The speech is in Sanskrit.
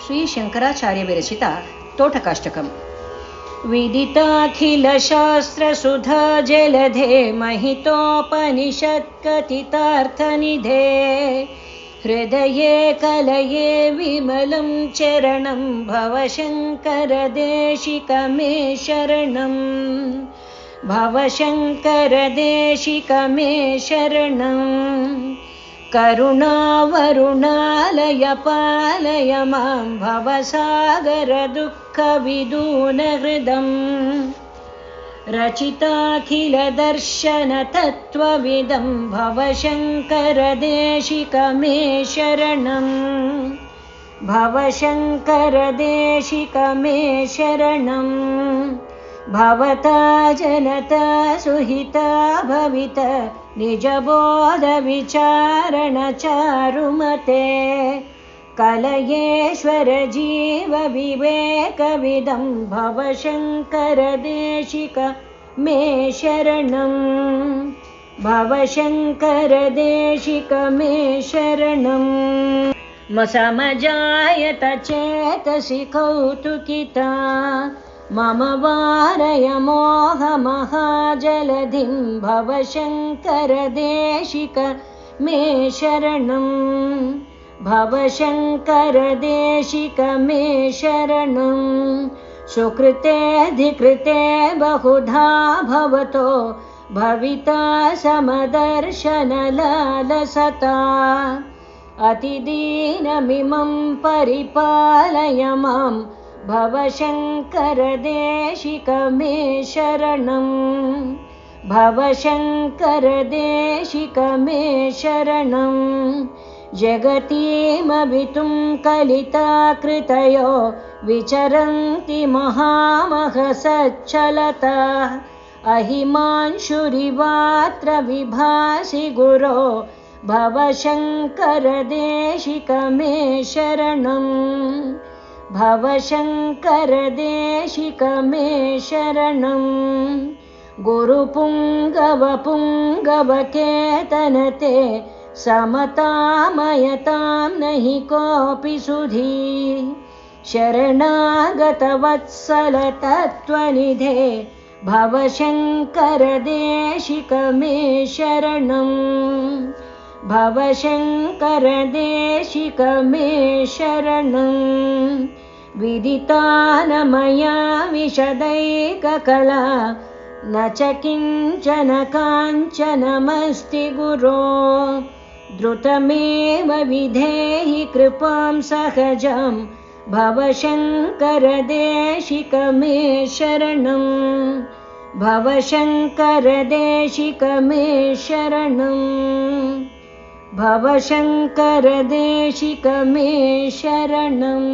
ಶ್ರೀಶಂಕರಾಚಾರ್ಯ ವಿರಚಿತ ತೋಟಕಾಷ್ಟಕಂ. ವಿದಿತಾಖಿಲಶಾಸ್ತ್ರಸುಧಾ ಜಲಧೆ महितोपनिषत्कथितार्थनिधे हृदये कलये विमलं चरणं भवशङ्करदेशिकमे शरणं भवशङ्करदेशिकमे शरणं करुणावरुणालय पालय मां भवसागरदुःखविदूनहृदं रचिताखिलदर्शनतत्त्वविदं भवशङ्करदेशिकमे शरणं भवशङ्करदेशिकमे शरणं भवता जनता सुहिता भवित निजबोधविचारणचारुमते कलयेश्वर जीवविवेकविदं भवशङ्करदेशिकमे शरणं भवशङ्करदेशिकमे शरणं समजायत चेतसि कौतुकिता मम वारय मोहमहाजलधिं भवशङ्करदेशिकमे शरणं भवशङ्करदेशिकमे शरणं सुकृतेऽधिकृते बहुधा भवतो भविता समदर्शनलालसता अतिदीनमिमं परिपालय मां भवशङ्करदेशिकमे शरणं भवशङ्करदेशिकमे शरणं जगतीमवितुं कलिताकृतयो विचरन्ति महामहसच्चलता अहिमांशुरिवात्र विभासि गुरो भवशङ्करदेशिकमे शरणं भवशङ्करदेशिकमे शरणं गुरुपुङ्गवपुङ्गवकेतनते समतामयतां नहि कोऽपि सुधी शरणागतवत्सलतत्त्वनिधे भवशङ्करदेशिकमे शरणं भवशङ्करदेशिकमे शरणं विदितानमया विशदैककला न च किञ्चन काञ्चनमस्ति गुरो द्रुतमेव विधेहि कृपां सहजं भवशङ्करदेशिकमे शरणं भवशङ्करदेशिकमे शरणं भवशङ्करदेशिकमे शरणम्।